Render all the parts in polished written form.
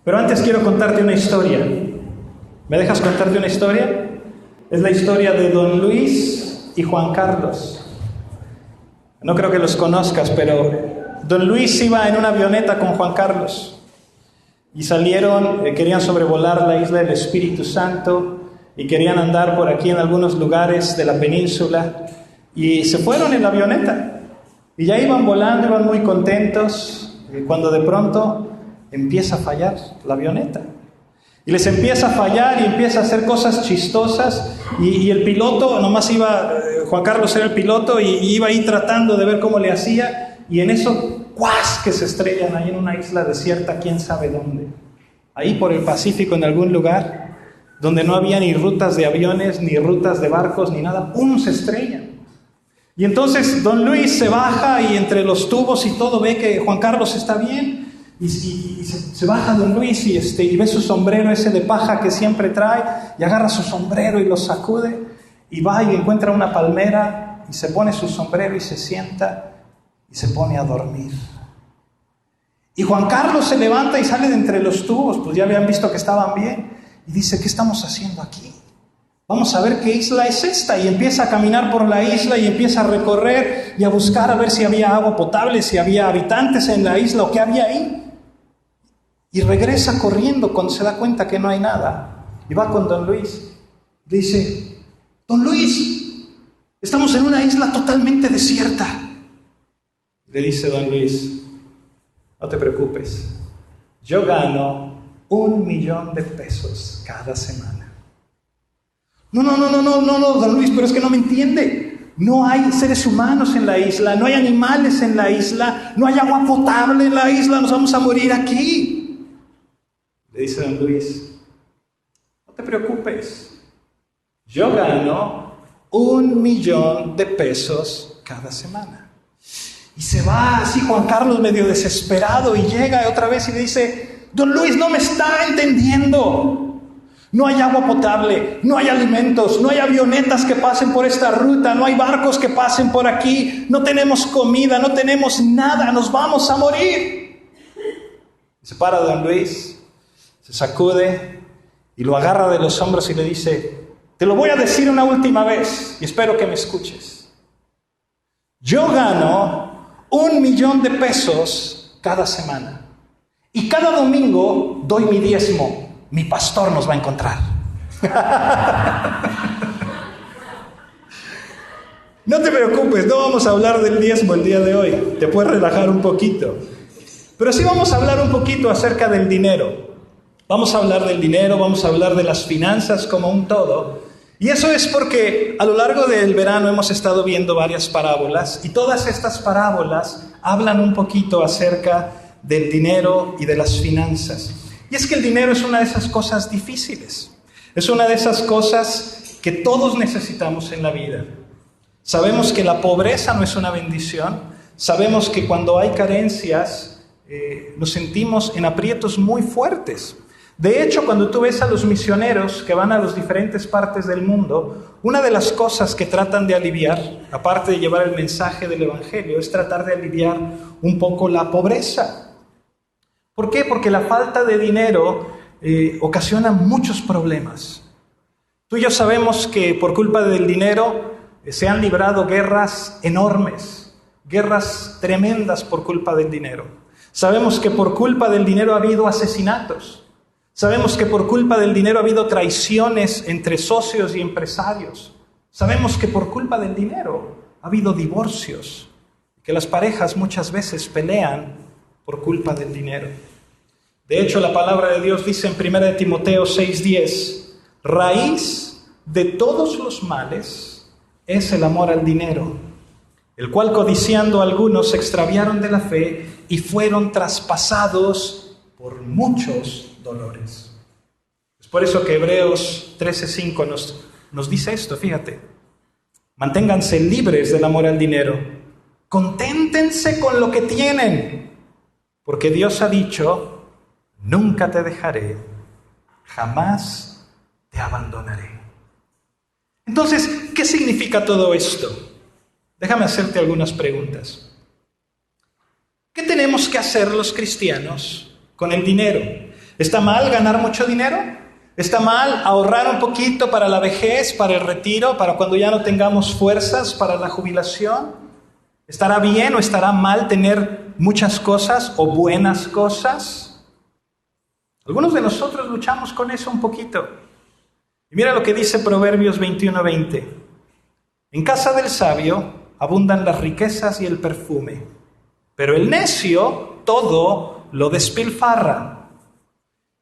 Pero antes quiero contarte una historia. ¿Me dejas contarte una historia? Es la historia de Don Luis y Juan Carlos. No creo que los conozcas, pero Don Luis iba en una avioneta con Juan Carlos y salieron, querían sobrevolar la isla del Espíritu Santo y querían andar por aquí en algunos lugares de la península y se fueron en la avioneta y ya iban volando, iban muy contentos, cuando de pronto empieza a fallar la avioneta. Y les empieza a fallar y empieza a hacer cosas chistosas y el piloto, nomás iba, Juan Carlos era el piloto y iba ahí tratando de ver cómo le hacía y en eso, ¡cuas!, que se estrellan ahí en una isla desierta, quién sabe dónde. Ahí por el Pacífico, en algún lugar, donde no había ni rutas de aviones, ni rutas de barcos, ni nada, ¡pum!, se estrellan. Y entonces Don Luis se baja y entre los tubos y todo ve que Juan Carlos está bien. Y se baja Don Luis y ve su sombrero ese de paja que siempre trae y agarra su sombrero y lo sacude y va y encuentra una palmera y se pone su sombrero y se sienta y se pone a dormir. Y Juan Carlos se levanta y sale de entre los tubos, pues ya habían visto que estaban bien, y dice: ¿qué estamos haciendo aquí? Vamos a ver qué isla es esta. Y empieza a caminar por la isla y empieza a recorrer y a buscar a ver si había agua potable, si había habitantes en la isla o qué había ahí. Y regresa corriendo cuando se da cuenta que no hay nada. Y va con Don Luis. Dice: Don Luis, estamos en una isla totalmente desierta. Le dice Don Luis: no te preocupes, yo gano $1,000,000 cada semana. No, Don Luis, pero es que no me entiende. No hay seres humanos en la isla, no hay animales en la isla, no hay agua potable en la isla, nos vamos a morir aquí. Le dice Don Luis: no te preocupes, yo gano $1,000,000 cada semana. Y se va así Juan Carlos medio desesperado y llega otra vez y le dice: Don Luis, no me está entendiendo. No hay agua potable, no hay alimentos, no hay avionetas que pasen por esta ruta, no hay barcos que pasen por aquí, no tenemos comida, no tenemos nada, nos vamos a morir. Se para Don Luis, se sacude y lo agarra de los hombros y le dice: te lo voy a decir una última vez y espero que me escuches. Yo gano $1,000,000 cada semana y cada domingo doy mi diezmo. Mi pastor nos va a encontrar. No te preocupes, no vamos a hablar del diezmo el día de hoy. Te puedes relajar un poquito. Pero sí vamos a hablar un poquito acerca del dinero. Vamos a hablar del dinero, vamos a hablar de las finanzas como un todo. Y eso es porque a lo largo del verano hemos estado viendo varias parábolas y todas estas parábolas hablan un poquito acerca del dinero y de las finanzas. Y es que el dinero es una de esas cosas difíciles. Es una de esas cosas que todos necesitamos en la vida. Sabemos que la pobreza no es una bendición. Sabemos que cuando hay carencias nos sentimos en aprietos muy fuertes. De hecho, cuando tú ves a los misioneros que van a las diferentes partes del mundo, una de las cosas que tratan de aliviar, aparte de llevar el mensaje del Evangelio, es tratar de aliviar un poco la pobreza. ¿Por qué? Porque la falta de dinero ocasiona muchos problemas. Tú y yo sabemos que por culpa del dinero se han librado guerras enormes, guerras tremendas por culpa del dinero. Sabemos que por culpa del dinero ha habido asesinatos. Sabemos que por culpa del dinero ha habido traiciones entre socios y empresarios. Sabemos que por culpa del dinero ha habido divorcios, que las parejas muchas veces pelean por culpa del dinero. De hecho, la palabra de Dios dice en 1 Timoteo 6:10, raíz de todos los males es el amor al dinero, el cual codiciando algunos se extraviaron de la fe y fueron traspasados por muchos dolores. Es por eso que Hebreos 13:5 nos dice esto, fíjate. Manténganse libres del amor al dinero. Conténtense con lo que tienen. Porque Dios ha dicho: nunca te dejaré, jamás te abandonaré. Entonces, ¿qué significa todo esto? Déjame hacerte algunas preguntas. ¿Qué tenemos que hacer los cristianos con el dinero? ¿Está mal ganar mucho dinero? ¿Está mal ahorrar un poquito para la vejez, para el retiro, para cuando ya no tengamos fuerzas, para la jubilación? ¿Estará bien o estará mal tener muchas cosas o buenas cosas? Algunos de nosotros luchamos con eso un poquito. Y mira lo que dice Proverbios 21:20. En casa del sabio abundan las riquezas y el perfume, pero el necio todo lo despilfarra.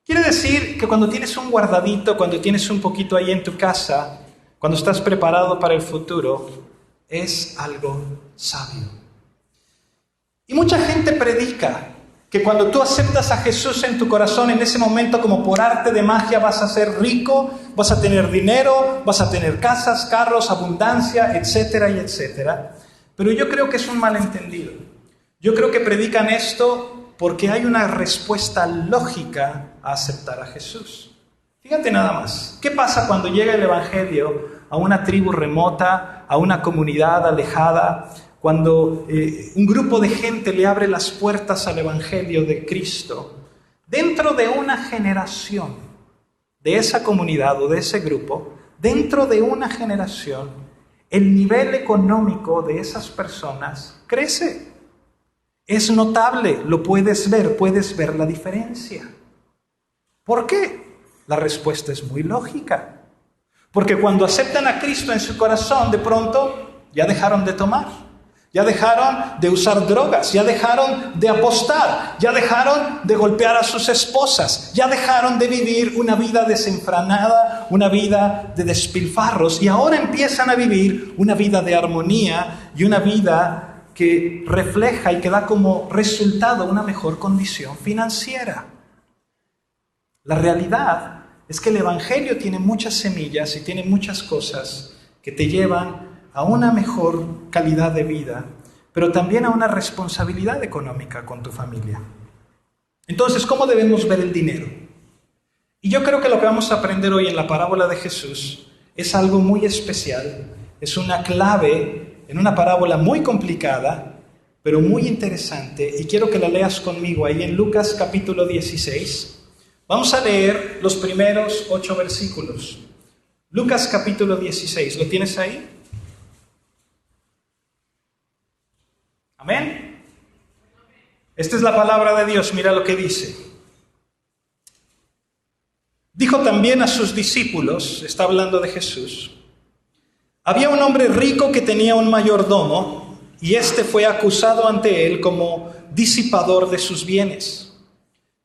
Quiere decir que cuando tienes un guardadito, cuando tienes un poquito ahí en tu casa, cuando estás preparado para el futuro, es algo sabio. Y mucha gente predica que cuando tú aceptas a Jesús en tu corazón, en ese momento, como por arte de magia, vas a ser rico, vas a tener dinero, vas a tener casas, carros, abundancia, etcétera y etcétera. Pero yo creo que es un malentendido. Yo creo que predican esto porque hay una respuesta lógica a aceptar a Jesús. Fíjate nada más. ¿Qué pasa cuando llega el Evangelio a una tribu remota, a una comunidad alejada, cuando un grupo de gente le abre las puertas al Evangelio de Cristo? Dentro de una generación de esa comunidad o de ese grupo, dentro de una generación, el nivel económico de esas personas crece. Es notable, lo puedes ver la diferencia. ¿Por qué? La respuesta es muy lógica. Porque cuando aceptan a Cristo en su corazón, de pronto ya dejaron de tomar, ya dejaron de usar drogas, ya dejaron de apostar, ya dejaron de golpear a sus esposas, ya dejaron de vivir una vida desenfrenada, una vida de despilfarros, y ahora empiezan a vivir una vida de armonía y una vida que refleja y que da como resultado una mejor condición financiera. La realidad es que el Evangelio tiene muchas semillas y tiene muchas cosas que te llevan a una mejor calidad de vida, pero también a una responsabilidad económica con tu familia. Entonces, ¿cómo debemos ver el dinero? Y yo creo que lo que vamos a aprender hoy en la parábola de Jesús es algo muy especial, es una clave en una parábola muy complicada, pero muy interesante, y quiero que la leas conmigo ahí en Lucas capítulo 16. Vamos a leer los primeros 8 versículos. Lucas capítulo 16, ¿lo tienes ahí? Amén. Esta es la palabra de Dios, mira lo que dice. Dijo también a sus discípulos, está hablando de Jesús: había un hombre rico que tenía un mayordomo, y éste fue acusado ante él como disipador de sus bienes.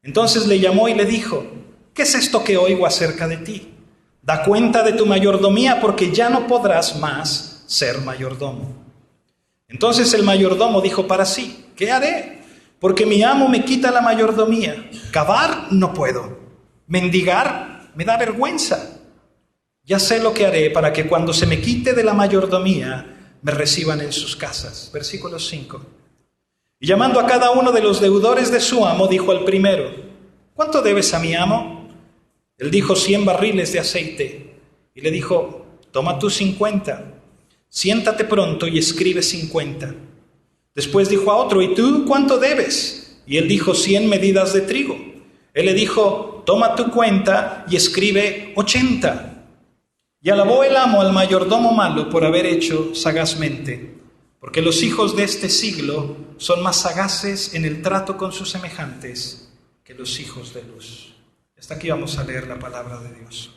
Entonces le llamó y le dijo: ¿qué es esto que oigo acerca de ti? Da cuenta de tu mayordomía, porque ya no podrás más ser mayordomo. Entonces el mayordomo dijo para sí: ¿qué haré? Porque mi amo me quita la mayordomía. Cavar no puedo, mendigar me da vergüenza. Ya sé lo que haré para que cuando se me quite de la mayordomía me reciban en sus casas. Versículo 5. Y llamando a cada uno de los deudores de su amo, dijo al primero: ¿cuánto debes a mi amo? Él dijo: 100 barriles de aceite. Y le dijo: toma tú 50. Siéntate pronto y escribe 50. Después dijo a otro: ¿y tú cuánto debes? Y él dijo: 100 medidas de trigo. Él le dijo: toma tu cuenta y escribe 80. Y alabó el amo al mayordomo malo por haber hecho sagazmente, porque los hijos de este siglo son más sagaces en el trato con sus semejantes que los hijos de luz. Hasta aquí vamos a leer la palabra de Dios.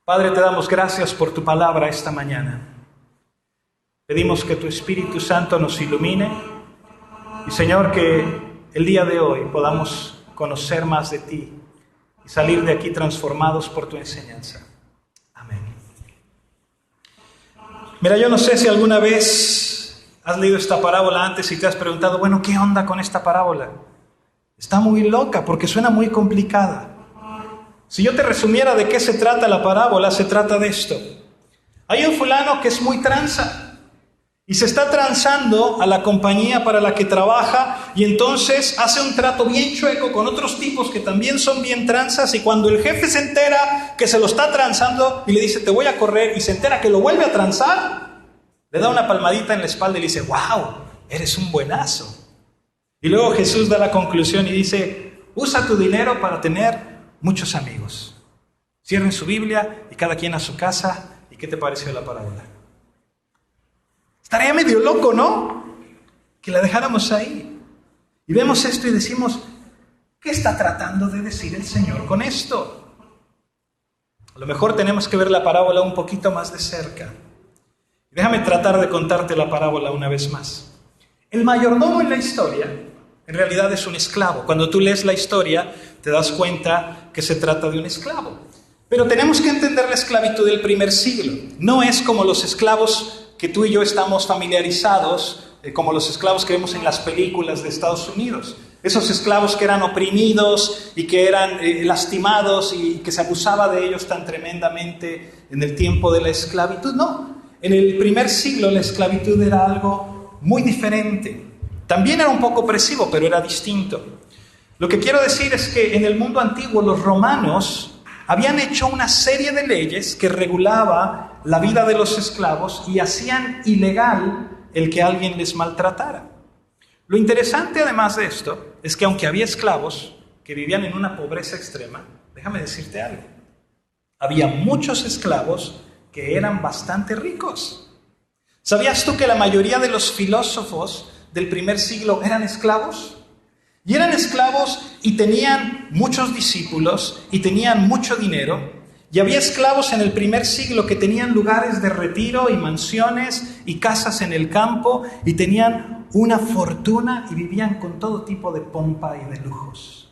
Padre, te damos gracias por tu palabra esta mañana. Pedimos que tu Espíritu Santo nos ilumine y, Señor, que el día de hoy podamos conocer más de ti y salir de aquí transformados por tu enseñanza. Amén. Mira, yo no sé si alguna vez has leído esta parábola antes y te has preguntado: bueno, ¿qué onda con esta parábola? Está muy loca porque suena muy complicada. Si yo te resumiera de qué se trata la parábola, se trata de esto. Hay un fulano que es muy tranza y se está transando a la compañía para la que trabaja, y entonces hace un trato bien chueco con otros tipos que también son bien tranzas, y cuando el jefe se entera que se lo está transando y le dice: te voy a correr, y se entera que lo vuelve a transar, le da una palmadita en la espalda y le dice: wow, eres un buenazo. Y luego Jesús da la conclusión y dice: usa tu dinero para tener muchos amigos. Cierren su Biblia y cada quien a su casa. ¿Y qué te pareció la parábola? Estaría medio loco, ¿no? Que la dejáramos ahí. Y vemos esto y decimos, ¿qué está tratando de decir el Señor con esto? A lo mejor tenemos que ver la parábola un poquito más de cerca. Déjame tratar de contarte la parábola una vez más. El mayordomo en la historia, en realidad es un esclavo. Cuando tú lees la historia, te das cuenta que se trata de un esclavo. Pero tenemos que entender la esclavitud del primer siglo. No es como los esclavos que tú y yo estamos familiarizados, como los esclavos que vemos en las películas de Estados Unidos. Esos esclavos que eran oprimidos y que eran lastimados y que se abusaba de ellos tan tremendamente en el tiempo de la esclavitud. No, en el primer siglo la esclavitud era algo muy diferente. También era un poco opresivo, pero era distinto. Lo que quiero decir es que en el mundo antiguo los romanos habían hecho una serie de leyes que regulaba la vida de los esclavos y hacían ilegal el que alguien les maltratara. Lo interesante además de esto es que aunque había esclavos que vivían en una pobreza extrema, déjame decirte algo, había muchos esclavos que eran bastante ricos. ¿Sabías tú que la mayoría de los filósofos del primer siglo eran esclavos? Y eran esclavos y tenían muchos discípulos y tenían mucho dinero. Y había esclavos en el primer siglo que tenían lugares de retiro y mansiones y casas en el campo y tenían una fortuna y vivían con todo tipo de pompa y de lujos.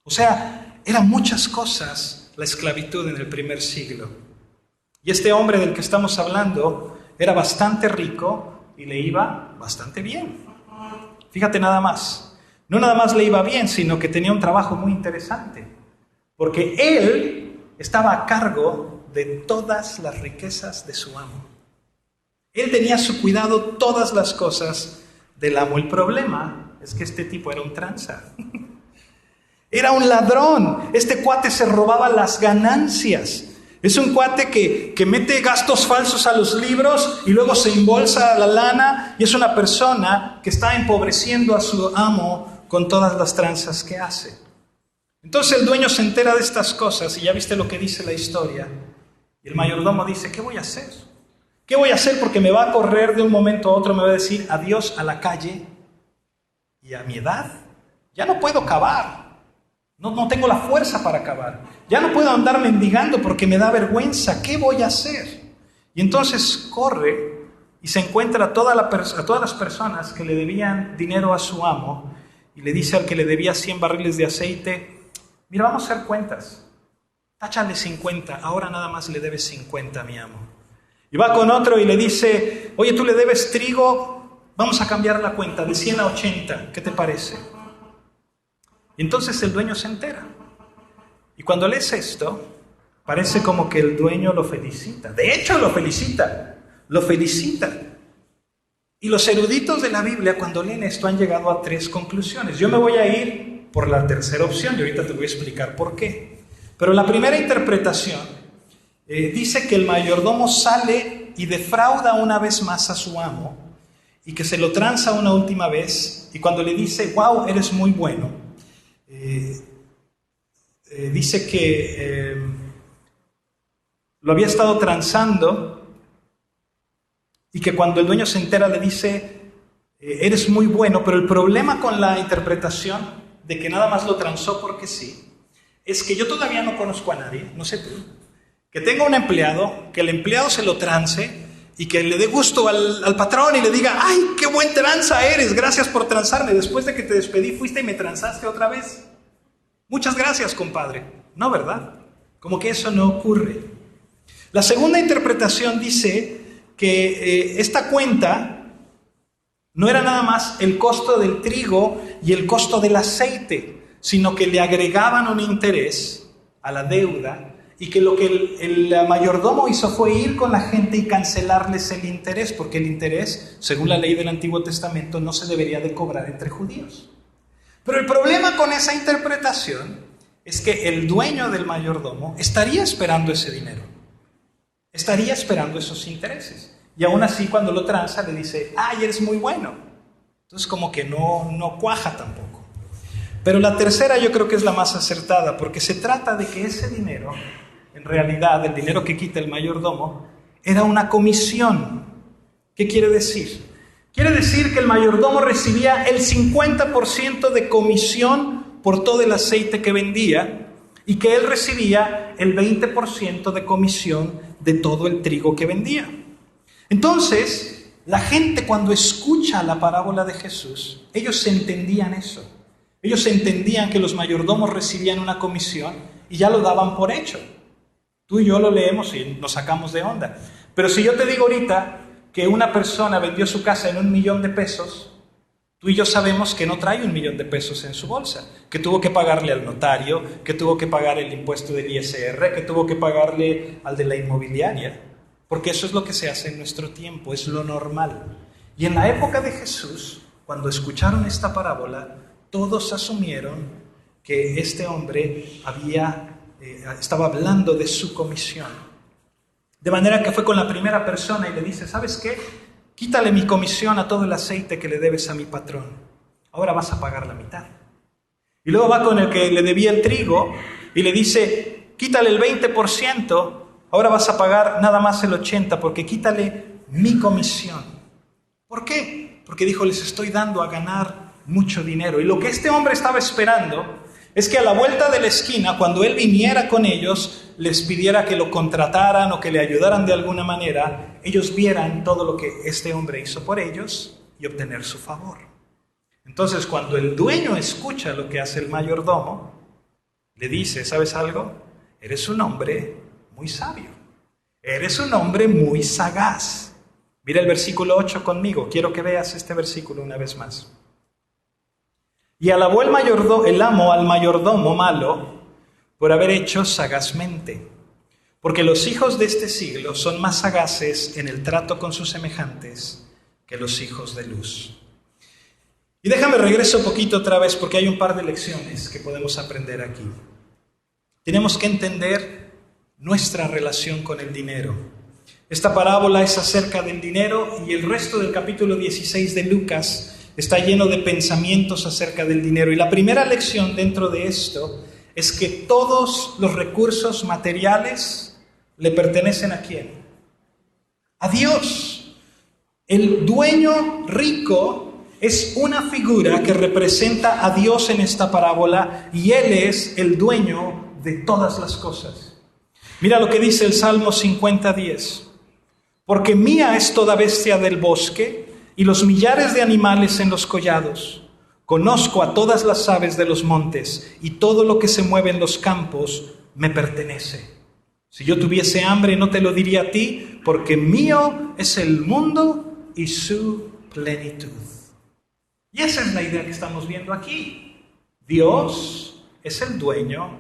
O sea, eran muchas cosas la esclavitud en el primer siglo. Y este hombre del que estamos hablando era bastante rico y le iba bastante bien. Fíjate nada más. No nada más le iba bien, sino que tenía un trabajo muy interesante. Porque él estaba a cargo de todas las riquezas de su amo. Él tenía a su cuidado todas las cosas del amo. El problema es que este tipo era un tranza. Era un ladrón. Este cuate se robaba las ganancias. Es un cuate que mete gastos falsos a los libros y luego se embolsa la lana, y es una persona que está empobreciendo a su amo con todas las tranzas que hace. Entonces el dueño se entera de estas cosas y ya viste lo que dice la historia. Y el mayordomo dice, ¿qué voy a hacer? ¿Qué voy a hacer? Porque me va a correr de un momento a otro, me va a decir adiós a la calle. Y a mi edad ya no puedo cavar. No tengo la fuerza para cavar. Ya no puedo andar mendigando porque me da vergüenza. ¿Qué voy a hacer? Y entonces corre y se encuentra a todas las personas que le debían dinero a su amo y le dice al que le debía 100 barriles de aceite, mira, vamos a hacer cuentas. Táchale 50, ahora nada más le debes 50 a mi amo. Y va con otro y le dice, oye, tú le debes trigo, vamos a cambiar la cuenta de 100 a 80, ¿qué te parece? Y entonces el dueño se entera. Y cuando lees esto, parece como que el dueño lo felicita. De hecho, lo felicita. Y los eruditos de la Biblia, cuando leen esto, han llegado a 3 conclusiones. Yo me voy a ir por la tercera opción y ahorita te voy a explicar por qué. Pero la primera interpretación dice que el mayordomo sale y defrauda una vez más a su amo y que se lo tranza una última vez, y cuando le dice, wow, eres muy bueno, dice que lo había estado transando y que cuando el dueño se entera le dice, eres muy bueno, pero el problema con la interpretación de que nada más lo transó porque sí, es que yo todavía no conozco a nadie, no sé tú, que tenga un empleado, que el empleado se lo trance y que le dé gusto al patrón y le diga, ¡ay, qué buen tranza eres! Gracias por transarme. Después de que te despedí, fuiste y me transaste otra vez. Muchas gracias, compadre. No, ¿verdad? Como que eso no ocurre. La segunda interpretación dice que esta cuenta no era nada más el costo del trigo y el costo del aceite, sino que le agregaban un interés a la deuda y que lo que el mayordomo hizo fue ir con la gente y cancelarles el interés, porque el interés, según la ley del Antiguo Testamento, no se debería de cobrar entre judíos. Pero el problema con esa interpretación es que el dueño del mayordomo estaría esperando ese dinero, estaría esperando esos intereses, y aún así cuando lo tranza le dice, ¡ay, eres muy bueno! Entonces como que no cuaja tampoco. Pero la tercera yo creo que es la más acertada, porque se trata de que ese dinero, en realidad el dinero que quita el mayordomo, era una comisión. ¿Qué quiere decir? Quiere decir que el mayordomo recibía el 50% de comisión por todo el aceite que vendía y que él recibía el 20% de comisión de todo el trigo que vendía. Entonces, la gente cuando escucha la parábola de Jesús, ellos entendían eso. Ellos entendían que los mayordomos recibían una comisión y ya lo daban por hecho. Tú y yo lo leemos y nos sacamos de onda. Pero si yo te digo ahorita que una persona vendió su casa en $1,000,000, tú y yo sabemos que no trae $1,000,000 en su bolsa, que tuvo que pagarle al notario, que tuvo que pagar el impuesto del ISR, que tuvo que pagarle al de la inmobiliaria, porque eso es lo que se hace en nuestro tiempo, es lo normal. Y en la época de Jesús, cuando escucharon esta parábola, todos asumieron que este hombre estaba hablando de su comisión. De manera que fue con la primera persona y le dice, ¿sabes qué? Quítale mi comisión a todo el aceite que le debes a mi patrón. Ahora vas a pagar la mitad. Y luego va con el que le debía el trigo y le dice, quítale el 20%, ahora vas a pagar nada más el 80%, porque quítale mi comisión. ¿Por qué? Porque dijo, les estoy dando a ganar mucho dinero. Y lo que este hombre estaba esperando es que a la vuelta de la esquina, cuando él viniera con ellos, les pidiera que lo contrataran o que le ayudaran de alguna manera, ellos vieran todo lo que este hombre hizo por ellos y obtener su favor. Entonces, cuando el dueño escucha lo que hace el mayordomo, le dice, ¿sabes algo? Eres un hombre muy sabio. Eres un hombre muy sagaz. Mira el versículo 8 conmigo. Quiero que veas este versículo una vez más. Y alabó el amo al mayordomo malo por haber hecho sagazmente, porque los hijos de este siglo son más sagaces en el trato con sus semejantes que los hijos de luz. Y déjame regreso un poquito otra vez, porque hay un par de lecciones que podemos aprender aquí. Tenemos que entender nuestra relación con el dinero. Esta parábola es acerca del dinero y el resto del capítulo 16 de Lucas está lleno de pensamientos acerca del dinero. Y la primera lección dentro de esto es que todos los recursos materiales le pertenecen ¿a quién? A Dios. El dueño rico es una figura que representa a Dios en esta parábola y Él es el dueño de todas las cosas. Mira lo que dice el Salmo 50:10. Porque mía es toda bestia del bosque y los millares de animales en los collados. Conozco a todas las aves de los montes y todo lo que se mueve en los campos me pertenece. Si yo tuviese hambre no te lo diría a ti, porque mío es el mundo y su plenitud. Y esa es la idea que estamos viendo aquí. Dios es el dueño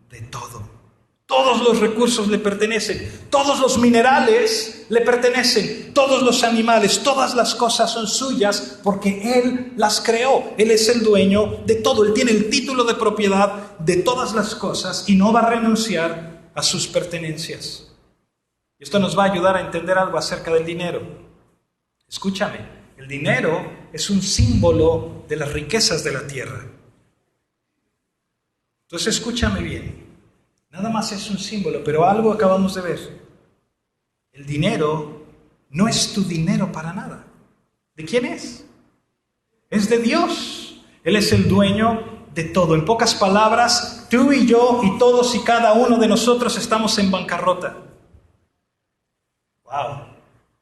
de todo. Todos los recursos le pertenecen, todos los minerales le pertenecen, todos los animales, todas las cosas son suyas porque Él las creó. Él es el dueño de todo, Él tiene el título de propiedad de todas las cosas y no va a renunciar a sus pertenencias. Y esto nos va a ayudar a entender algo acerca del dinero. Escúchame, el dinero es un símbolo de las riquezas de la tierra. Entonces escúchame bien. Nada más es un símbolo, pero algo acabamos de ver. El dinero no es tu dinero para nada. ¿De quién es? Es de Dios. Él es el dueño de todo. En pocas palabras, tú y yo y todos y cada uno de nosotros estamos en bancarrota. ¡Wow!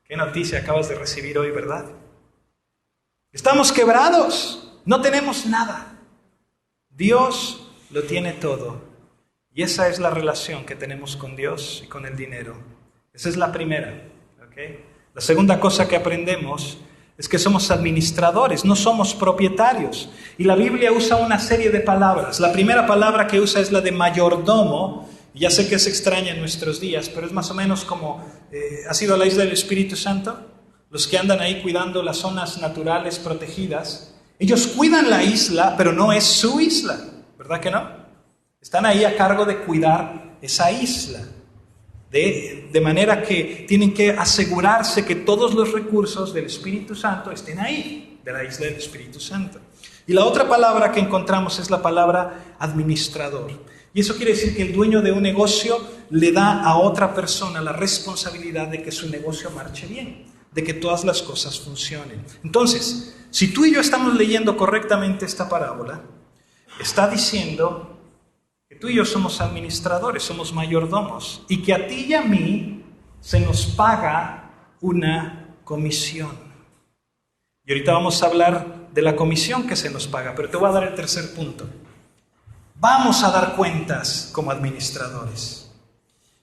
¡Qué noticia acabas de recibir hoy, ¿verdad? Estamos quebrados. No tenemos nada. Dios lo tiene todo. Y esa es la relación que tenemos con Dios y con el dinero. Esa es la primera. ¿Okay? La segunda cosa que aprendemos es que somos administradores, no somos propietarios. Y la Biblia usa una serie de palabras. La primera palabra que usa es la de mayordomo. Ya sé que es extraña en nuestros días, pero es más o menos como, ¿has ido a la isla del Espíritu Santo? Los que andan ahí cuidando las zonas naturales protegidas. Ellos cuidan la isla, pero no es su isla. ¿Verdad que no? Están ahí a cargo de cuidar esa isla. De manera que tienen que asegurarse que todos los recursos del Espíritu Santo estén ahí, de la isla del Espíritu Santo. Y la otra palabra que encontramos es la palabra administrador. Y eso quiere decir que el dueño de un negocio le da a otra persona la responsabilidad de que su negocio marche bien, de que todas las cosas funcionen. Entonces, si tú y yo estamos leyendo correctamente esta parábola, está diciendo que tú y yo somos administradores, somos mayordomos, y que a ti y a mí se nos paga una comisión. Y ahorita vamos a hablar de la comisión que se nos paga, pero te voy a dar el tercer punto. Vamos a dar cuentas como administradores.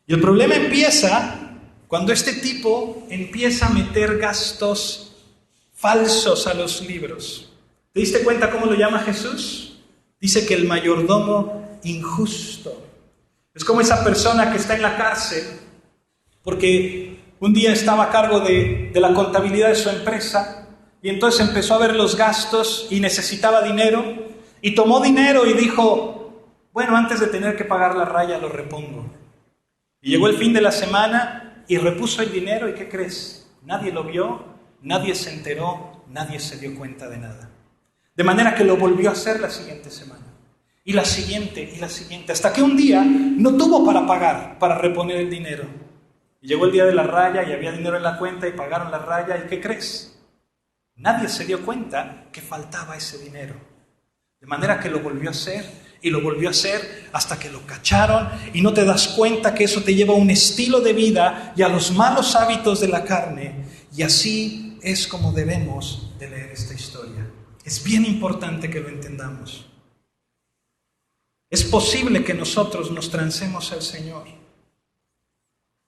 Y el problema empieza cuando este tipo empieza a meter gastos falsos a los libros. ¿Te diste cuenta cómo lo llama Jesús? Dice que el mayordomo injusto. Es como esa persona que está en la cárcel porque un día estaba a cargo de la contabilidad de su empresa y entonces empezó a ver los gastos y necesitaba dinero y tomó dinero y dijo: bueno, antes de tener que pagar la raya lo repongo. Y llegó el fin de la semana y repuso el dinero, ¿y qué crees? Nadie lo vio, nadie se enteró, nadie se dio cuenta de nada. De manera que lo volvió a hacer la siguiente semana. Y la siguiente, hasta que un día no tuvo para pagar, para reponer el dinero. Y llegó el día de la raya y había dinero en la cuenta y pagaron la raya, ¿y qué crees? Nadie se dio cuenta que faltaba ese dinero. De manera que lo volvió a hacer. Y lo volvió a hacer hasta que lo cacharon, y no te das cuenta que eso te lleva a un estilo de vida y a los malos hábitos de la carne. Y así es como debemos de leer esta historia. Es bien importante que lo entendamos. Es posible que nosotros nos transemos al Señor.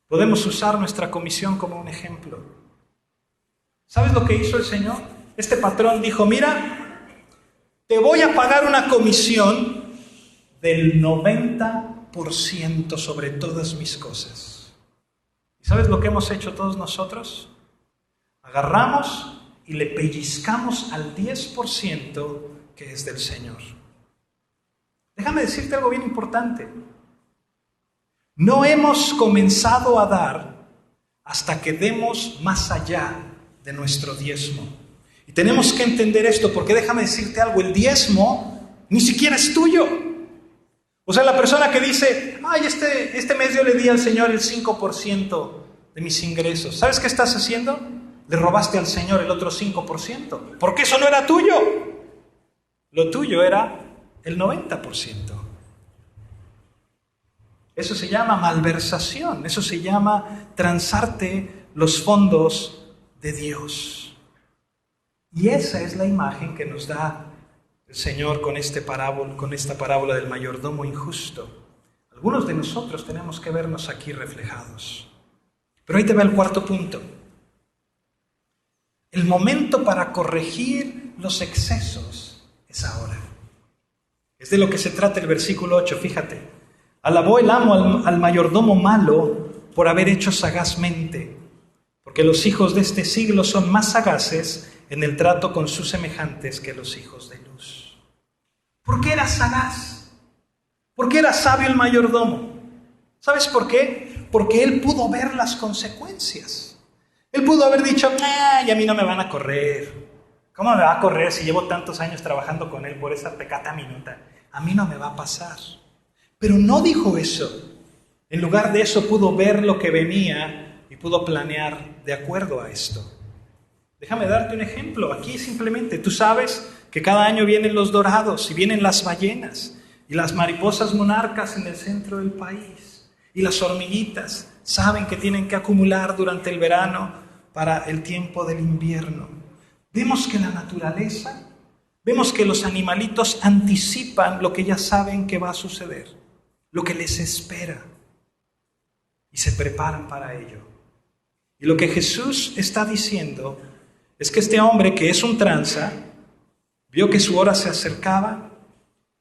Podemos usar nuestra comisión como un ejemplo. ¿Sabes lo que hizo el Señor? Este patrón dijo: mira, te voy a pagar una comisión del 90% sobre todas mis cosas. ¿Y sabes lo que hemos hecho todos nosotros? Agarramos y le pellizcamos al 10% que es del Señor. Déjame decirte algo bien importante. No hemos comenzado a dar hasta que demos más allá de nuestro diezmo. Y tenemos que entender esto, porque déjame decirte algo, el diezmo ni siquiera es tuyo. O sea, la persona que dice: ay, este mes yo le di al Señor el 5% de mis ingresos. ¿Sabes qué estás haciendo? Le robaste al Señor el otro 5%. Porque eso no era tuyo. Lo tuyo era el 90%. Eso se llama malversación. Eso se llama transarte los fondos de Dios. Y esa es la imagen que nos da el Señor con esta parábola del mayordomo injusto. Algunos de nosotros tenemos que vernos aquí reflejados. Pero ahí te va el cuarto punto. El momento para corregir los excesos es ahora. Es de lo que se trata el versículo 8, fíjate. Alabó el amo al mayordomo malo por haber hecho sagazmente, porque los hijos de este siglo son más sagaces en el trato con sus semejantes que los hijos de luz. ¿Por qué era sagaz? ¿Por qué era sabio el mayordomo? ¿Sabes por qué? Porque él pudo ver las consecuencias. Él pudo haber dicho: y a mí no me van a correr. ¿Cómo me va a correr si llevo tantos años trabajando con él por esa peccata minuta? A mí no me va a pasar. Pero no dijo eso. En lugar de eso pudo ver lo que venía y pudo planear de acuerdo a esto. Déjame darte un ejemplo. Aquí simplemente, tú sabes que cada año vienen los dorados y vienen las ballenas y las mariposas monarcas en el centro del país. Y las hormiguitas saben que tienen que acumular durante el verano para el tiempo del invierno. Vemos que la naturaleza, vemos que los animalitos anticipan lo que ya saben que va a suceder, lo que les espera, y se preparan para ello. Y lo que Jesús está diciendo es que este hombre, que es un tranza, vio que su hora se acercaba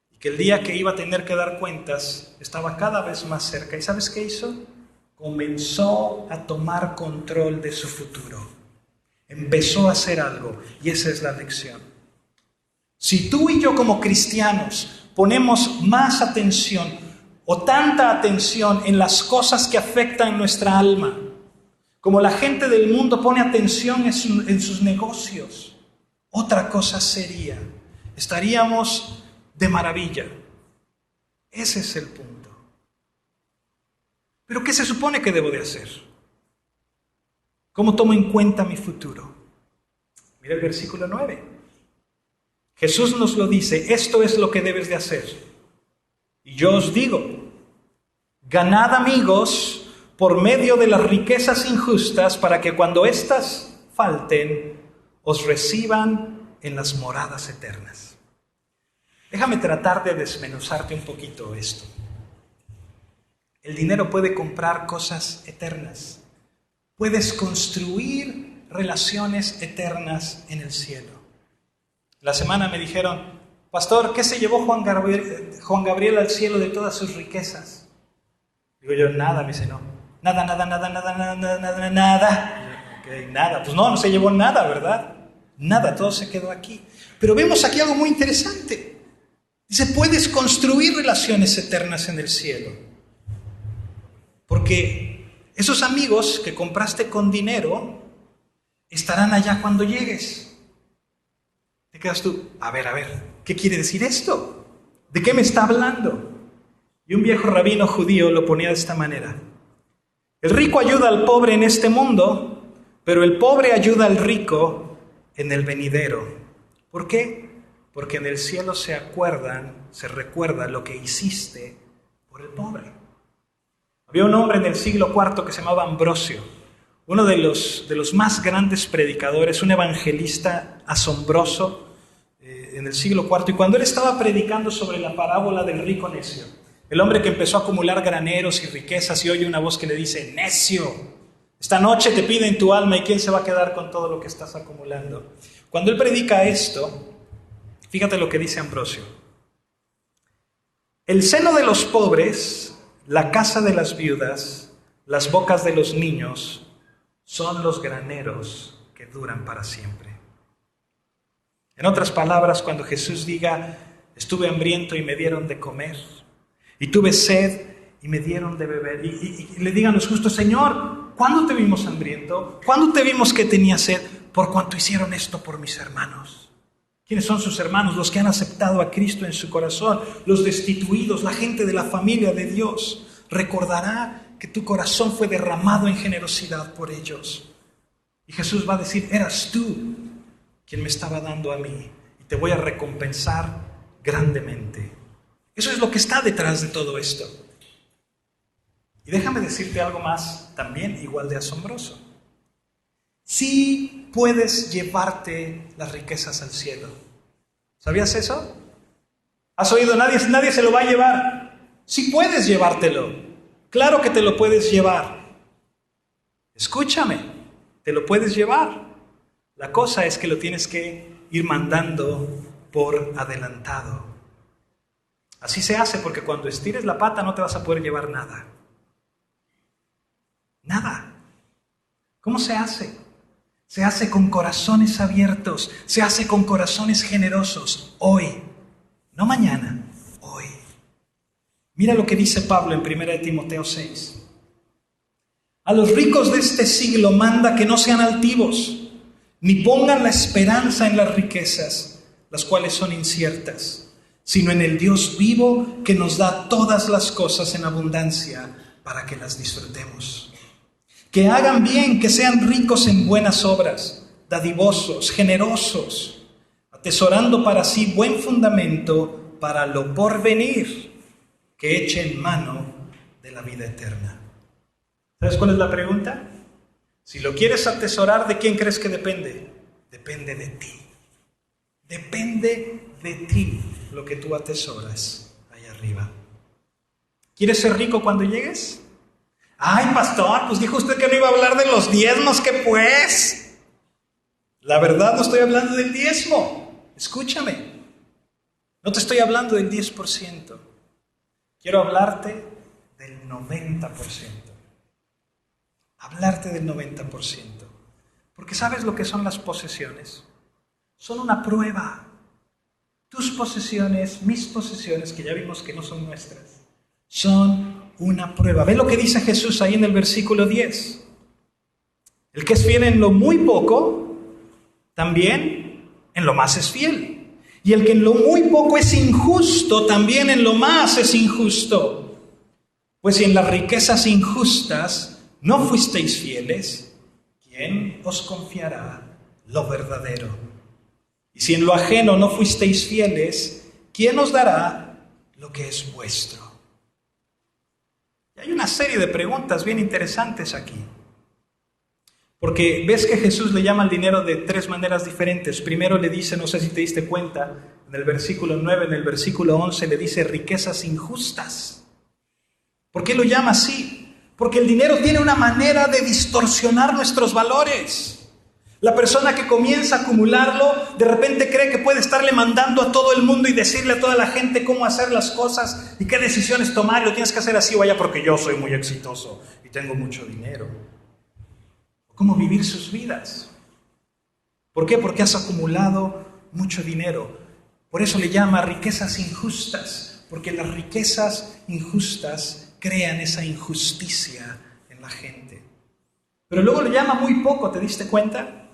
y que el día que iba a tener que dar cuentas estaba cada vez más cerca. ¿Y sabes qué hizo? Comenzó a tomar control de su futuro. Empezó a hacer algo, y esa es la lección. Si tú y yo como cristianos ponemos más atención o tanta atención en las cosas que afectan nuestra alma, como la gente del mundo pone atención en sus negocios, otra cosa sería estaríamos de maravilla. Ese es el punto. Pero ¿qué se supone que debo de hacer? ¿Cómo tomo en cuenta mi futuro? Mira el versículo 9. Jesús nos lo dice, esto es lo que debes de hacer. Y yo os digo, ganad amigos por medio de las riquezas injustas para que cuando éstas falten, os reciban en las moradas eternas. Déjame tratar de desmenuzarte un poquito esto. El dinero puede comprar cosas eternas. Puedes construir relaciones eternas en el cielo. La semana me dijeron, pastor, ¿qué se llevó Juan Gabriel al cielo de todas sus riquezas? Digo yo, nada, me dice, no. Nada. Okay, nada. Pues no se llevó nada, ¿verdad? Nada, todo se quedó aquí. Pero vemos aquí algo muy interesante. Dice, puedes construir relaciones eternas en el cielo. Porque esos amigos que compraste con dinero estarán allá cuando llegues. Te quedas tú, a ver, ¿qué quiere decir esto? ¿De qué me está hablando? Y un viejo rabino judío lo ponía de esta manera. El rico ayuda al pobre en este mundo, pero el pobre ayuda al rico en el venidero. ¿Por qué? Porque en el cielo se recuerda lo que hiciste por el pobre. Había un hombre en el siglo IV que se llamaba Ambrosio, uno de los más grandes predicadores, un evangelista asombroso en el siglo IV. Y cuando él estaba predicando sobre la parábola del rico necio, el hombre que empezó a acumular graneros y riquezas y oye una voz que le dice, necio, esta noche te piden tu alma y ¿quién se va a quedar con todo lo que estás acumulando? Cuando él predica esto, fíjate lo que dice Ambrosio. El seno de los pobres, la casa de las viudas, las bocas de los niños, son los graneros que duran para siempre. En otras palabras, cuando Jesús diga, estuve hambriento y me dieron de comer, y tuve sed y me dieron de beber, y le digan los justos, Señor, ¿cuándo te vimos hambriento? ¿Cuándo te vimos que tenía sed? Por cuanto hicieron esto por mis hermanos. ¿Quiénes son sus hermanos? Los que han aceptado a Cristo en su corazón, los destituidos, la gente de la familia de Dios. Recordará que tu corazón fue derramado en generosidad por ellos. Y Jesús va a decir, eras tú quien me estaba dando a mí y te voy a recompensar grandemente. Eso es lo que está detrás de todo esto. Y déjame decirte algo más, también igual de asombroso. Sí puedes llevarte las riquezas al cielo. ¿Sabías eso? ¿Has oído? Nadie se lo va a llevar. Sí puedes llevártelo. Claro que te lo puedes llevar. Escúchame, te lo puedes llevar. La cosa es que lo tienes que ir mandando por adelantado. Así se hace porque cuando estires la pata no te vas a poder llevar nada. Nada. ¿Cómo se hace? Se hace con corazones abiertos, se hace con corazones generosos, hoy, no mañana, hoy. Mira lo que dice Pablo en 1 Timoteo 6. A los ricos de este siglo manda que no sean altivos, ni pongan la esperanza en las riquezas, las cuales son inciertas, sino en el Dios vivo que nos da todas las cosas en abundancia para que las disfrutemos. Que hagan bien, que sean ricos en buenas obras, dadivosos, generosos, atesorando para sí buen fundamento para lo porvenir, que echen mano de la vida eterna. ¿Sabes cuál es la pregunta? Si lo quieres atesorar, ¿de quién crees que depende? Depende de ti. Depende de ti lo que tú atesoras ahí arriba. ¿Quieres ser rico cuando llegues? Ay, pastor, pues dijo usted que no iba a hablar de los diezmos, ¿qué pues? La verdad no estoy hablando del diezmo. Escúchame. No te estoy hablando del 10%. Quiero hablarte del 90%. Hablarte del 90%. Porque ¿sabes lo que son las posesiones? Son una prueba. Tus posesiones, mis posesiones, que ya vimos que no son nuestras, son una prueba. Ve lo que dice Jesús ahí en el versículo 10. El que es fiel en lo muy poco, también en lo más es fiel. Y el que en lo muy poco es injusto, también en lo más es injusto. Pues si en las riquezas injustas no fuisteis fieles, ¿quién os confiará lo verdadero? Y si en lo ajeno no fuisteis fieles, ¿quién os dará lo que es vuestro? Y hay una serie de preguntas bien interesantes aquí. Porque ves que Jesús le llama al dinero de tres maneras diferentes. Primero le dice, no sé si te diste cuenta, en el versículo 9, en el versículo 11 le dice riquezas injustas. ¿Por qué lo llama así? Porque el dinero tiene una manera de distorsionar nuestros valores. La persona que comienza a acumularlo, de repente cree que puede estarle mandando a todo el mundo y decirle a toda la gente cómo hacer las cosas y qué decisiones tomar. Y lo tienes que hacer así, vaya, porque yo soy muy exitoso y tengo mucho dinero. Cómo vivir sus vidas. ¿Por qué? Porque has acumulado mucho dinero. Por eso le llama riquezas injustas, porque las riquezas injustas crean esa injusticia en la gente. Pero luego lo llama muy poco, ¿te diste cuenta?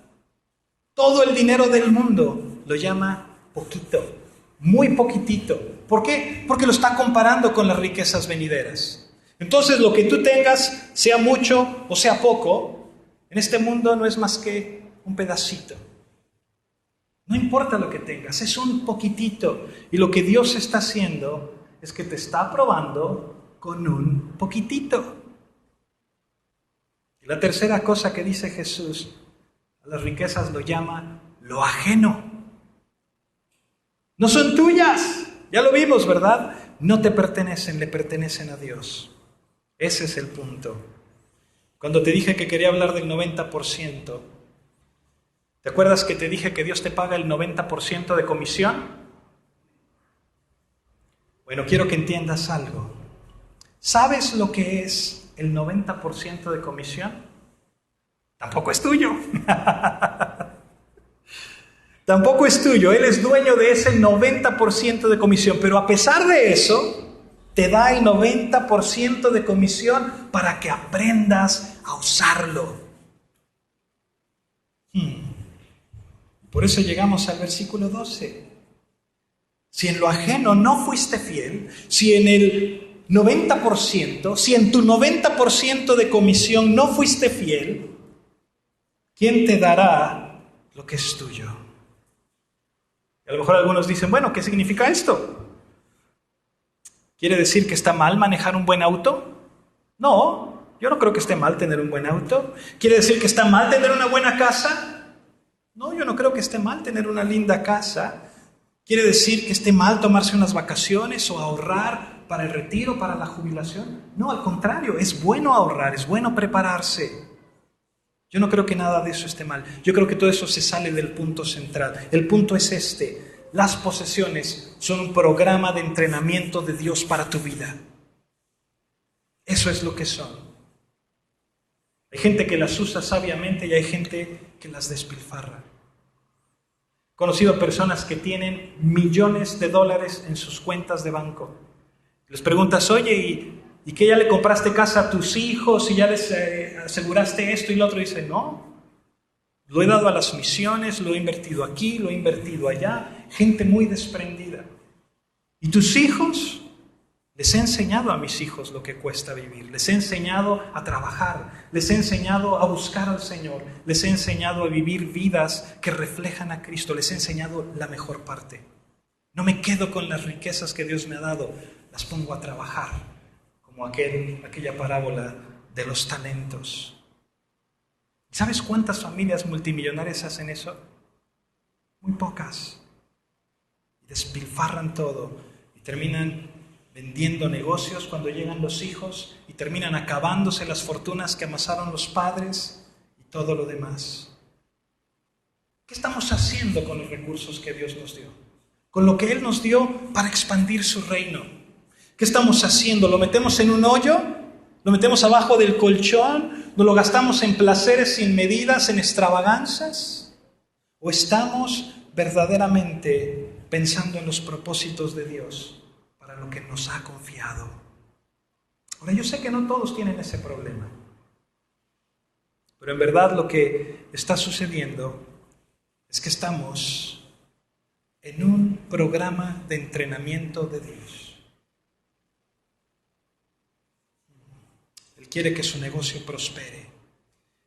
Todo el dinero del mundo lo llama poquito, muy poquitito. ¿Por qué? Porque lo está comparando con las riquezas venideras. Entonces lo que tú tengas, sea mucho o sea poco, en este mundo no es más que un pedacito. No importa lo que tengas, es un poquitito. Y lo que Dios está haciendo es que te está probando con un poquitito. Y la tercera cosa que dice Jesús, a las riquezas lo llama lo ajeno. No son tuyas, ya lo vimos, ¿verdad? No te pertenecen, le pertenecen a Dios. Ese es el punto. Cuando te dije que quería hablar del 90%, ¿te acuerdas que te dije que Dios te paga el 90% de comisión? Bueno, quiero que entiendas algo. ¿Sabes lo que es el 90% de comisión? Tampoco es tuyo. Tampoco es tuyo. Él es dueño de ese 90% de comisión, pero a pesar de eso, te da el 90% de comisión para que aprendas a usarlo. Por eso llegamos al versículo 12. Si en lo ajeno no fuiste fiel, si en el 90%, si en tu 90% de comisión no fuiste fiel, ¿quién te dará lo que es tuyo? Y a lo mejor algunos dicen, bueno, ¿qué significa esto? ¿Quiere decir que está mal manejar un buen auto? No, yo no creo que esté mal tener un buen auto. ¿Quiere decir que está mal tener una buena casa? No, yo no creo que esté mal tener una linda casa. ¿Quiere decir que esté mal tomarse unas vacaciones o ahorrar para el retiro, para la jubilación? No, al contrario, es bueno ahorrar, es bueno prepararse. Yo no creo que nada de eso esté mal. Yo creo que todo eso se sale del punto central. El punto es este. Las posesiones son un programa de entrenamiento de Dios para tu vida. Eso es lo que son. Hay gente que las usa sabiamente y hay gente que las despilfarra. He conocido personas que tienen millones de dólares en sus cuentas de banco. Les preguntas, oye, ¿y qué ya le compraste casa a tus hijos y ya les aseguraste esto y lo otro? Y dice, no. Lo he dado a las misiones, lo he invertido aquí, lo he invertido allá. Gente muy desprendida. ¿Y tus hijos? Les he enseñado a mis hijos lo que cuesta vivir. Les he enseñado a trabajar. Les he enseñado a buscar al Señor. Les he enseñado a vivir vidas que reflejan a Cristo. Les he enseñado la mejor parte. No me quedo con las riquezas que Dios me ha dado. Las pongo a trabajar. Como aquella parábola de los talentos. ¿Sabes cuántas familias multimillonarias hacen eso? Muy pocas. Y despilfarran todo y terminan vendiendo negocios cuando llegan los hijos y terminan acabándose las fortunas que amasaron los padres y todo lo demás. ¿Qué estamos haciendo con los recursos que Dios nos dio? Con lo que Él nos dio para expandir su reino. ¿Qué estamos haciendo? ¿Lo metemos en un hoyo? ¿Lo metemos abajo del colchón? ¿No lo gastamos en placeres sin medidas, en extravagancias? ¿O estamos verdaderamente pensando en los propósitos de Dios para lo que nos ha confiado? Ahora, yo sé que no todos tienen ese problema, pero en verdad lo que está sucediendo es que estamos en un programa de entrenamiento de Dios. Él quiere que su negocio prospere.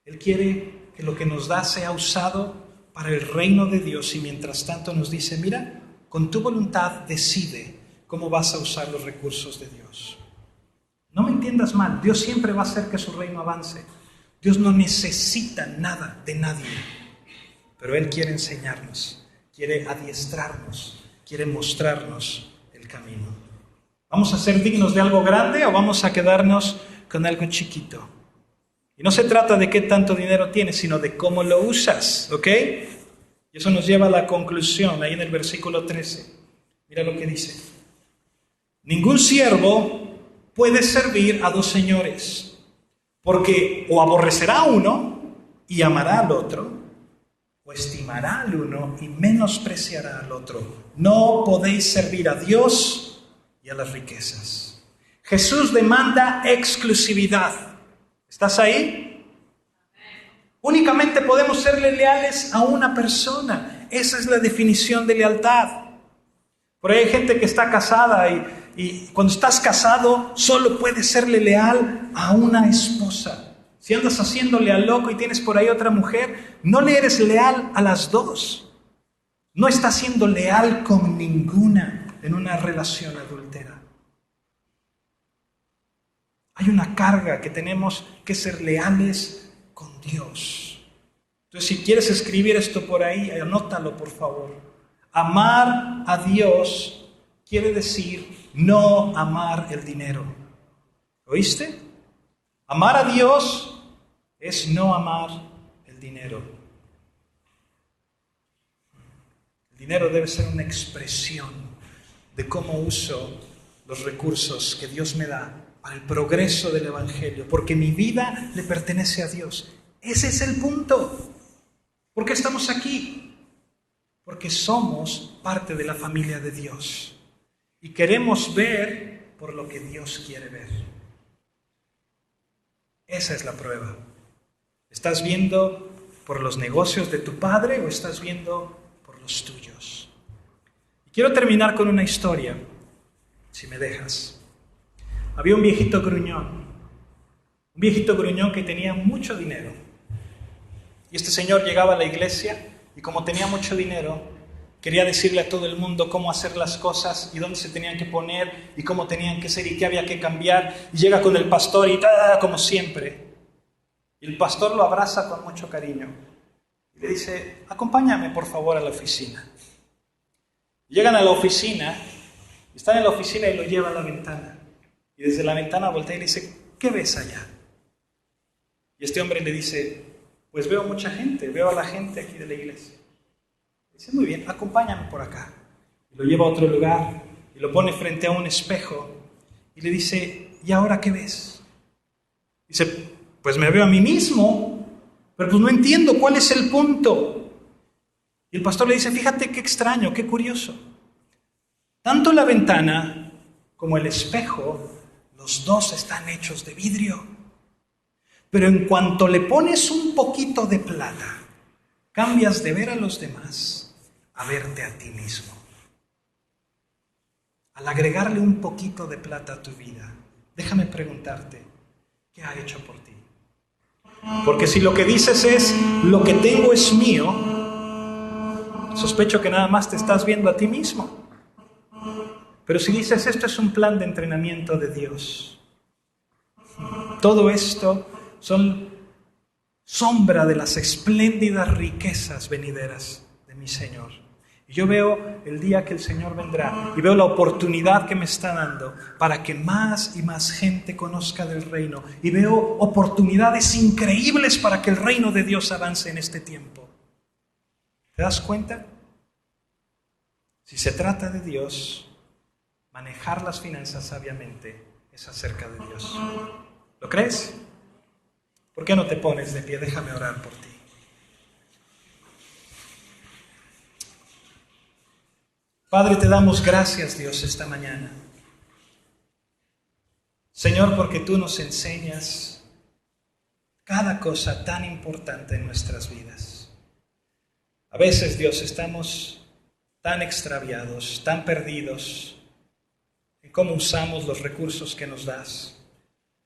Él quiere que lo que nos da sea usado para el reino de Dios, y mientras tanto nos dice, mira, con tu voluntad decide cómo vas a usar los recursos de Dios. No me entiendas mal, Dios siempre va a hacer que su reino avance. Dios no necesita nada de nadie, pero Él quiere enseñarnos, quiere adiestrarnos, quiere mostrarnos el camino. ¿Vamos a ser dignos de algo grande o vamos a quedarnos con algo chiquito? Y no se trata de qué tanto dinero tienes, sino de cómo lo usas, ¿ok? Y eso nos lleva a la conclusión, ahí en el versículo 13. Mira lo que dice. Ningún siervo puede servir a dos señores, porque o aborrecerá a uno y amará al otro, o estimará al uno y menospreciará al otro. No podéis servir a Dios y a las riquezas. Jesús demanda exclusividad. ¿Estás ahí? Únicamente podemos serle leales a una persona. Esa es la definición de lealtad. Por ahí hay gente que está casada y cuando estás casado solo puedes serle leal a una esposa. Si andas haciéndole al loco y tienes por ahí otra mujer, no le eres leal a las dos. No estás siendo leal con ninguna en una relación adúltera. Hay una carga que tenemos que ser leales con Dios. Entonces, si quieres escribir esto por ahí, anótalo por favor. Amar a Dios quiere decir no amar el dinero. ¿Oíste? Amar a Dios es no amar el dinero. El dinero debe ser una expresión de cómo uso los recursos que Dios me da para el progreso del Evangelio, porque mi vida le pertenece a Dios. Ese es el punto. ¿Por qué estamos aquí? Porque somos parte de la familia de Dios y queremos ver por lo que Dios quiere ver. Esa es la prueba. ¿Estás viendo por los negocios de tu padre o estás viendo por los tuyos? Y quiero terminar con una historia, si me dejas. Había un viejito gruñón que tenía mucho dinero. Y este señor llegaba a la iglesia y como tenía mucho dinero, quería decirle a todo el mundo cómo hacer las cosas y dónde se tenían que poner y cómo tenían que ser y qué había que cambiar. Y llega con el pastor y como siempre. Y el pastor lo abraza con mucho cariño y le dice, acompáñame por favor a la oficina. Llegan a la oficina, están en la oficina y lo lleva a la ventana. Y desde la ventana voltea y le dice, ¿qué ves allá? Y este hombre le dice, pues veo mucha gente, veo a la gente aquí de la iglesia. Dice, muy bien, acompáñame por acá. Y lo lleva a otro lugar y lo pone frente a un espejo y le dice, ¿y ahora qué ves? Dice, pues me veo a mí mismo, pero pues no entiendo cuál es el punto. Y el pastor le dice, fíjate qué extraño, qué curioso. Tanto la ventana como el espejo, los dos están hechos de vidrio. Pero en cuanto le pones un poquito de plata, cambias de ver a los demás a verte a ti mismo. Al agregarle un poquito de plata a tu vida, déjame preguntarte, ¿qué ha hecho por ti? Porque si lo que dices es, lo que tengo es mío, sospecho que nada más te estás viendo a ti mismo. Pero si dices, esto es un plan de entrenamiento de Dios, todo esto son sombra de las espléndidas riquezas venideras de mi Señor. Y yo veo el día que el Señor vendrá y veo la oportunidad que me está dando para que más y más gente conozca del reino. Y veo oportunidades increíbles para que el reino de Dios avance en este tiempo. ¿Te das cuenta? Si se trata de Dios, manejar las finanzas sabiamente es acerca de Dios. ¿Lo crees? ¿Por qué no te pones de pie? Déjame orar por ti. Padre, te damos gracias, Dios, esta mañana. Señor, porque tú nos enseñas cada cosa tan importante en nuestras vidas. A veces, Dios, estamos tan extraviados, tan perdidos en cómo usamos los recursos que nos das,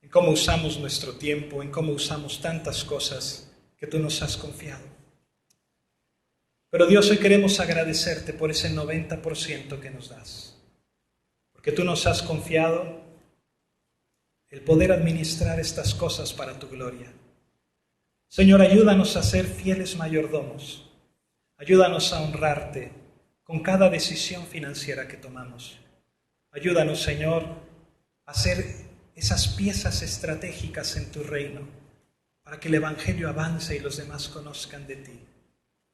en cómo usamos nuestro tiempo, en cómo usamos tantas cosas que tú nos has confiado. Pero Dios, hoy queremos agradecerte por ese 90% que nos das, porque tú nos has confiado el poder administrar estas cosas para tu gloria. Señor, ayúdanos a ser fieles mayordomos, ayúdanos a honrarte con cada decisión financiera que tomamos. Ayúdanos, Señor, a ser esas piezas estratégicas en tu reino, para que el Evangelio avance y los demás conozcan de ti.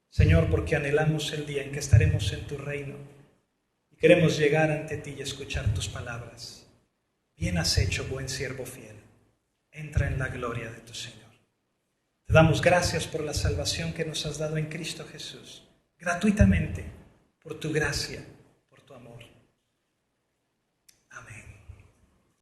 Señor, porque anhelamos el día en que estaremos en tu reino y queremos llegar ante ti y escuchar tus palabras. Bien has hecho, buen siervo fiel. Entra en la gloria de tu Señor. Te damos gracias por la salvación que nos has dado en Cristo Jesús, gratuitamente, por tu gracia.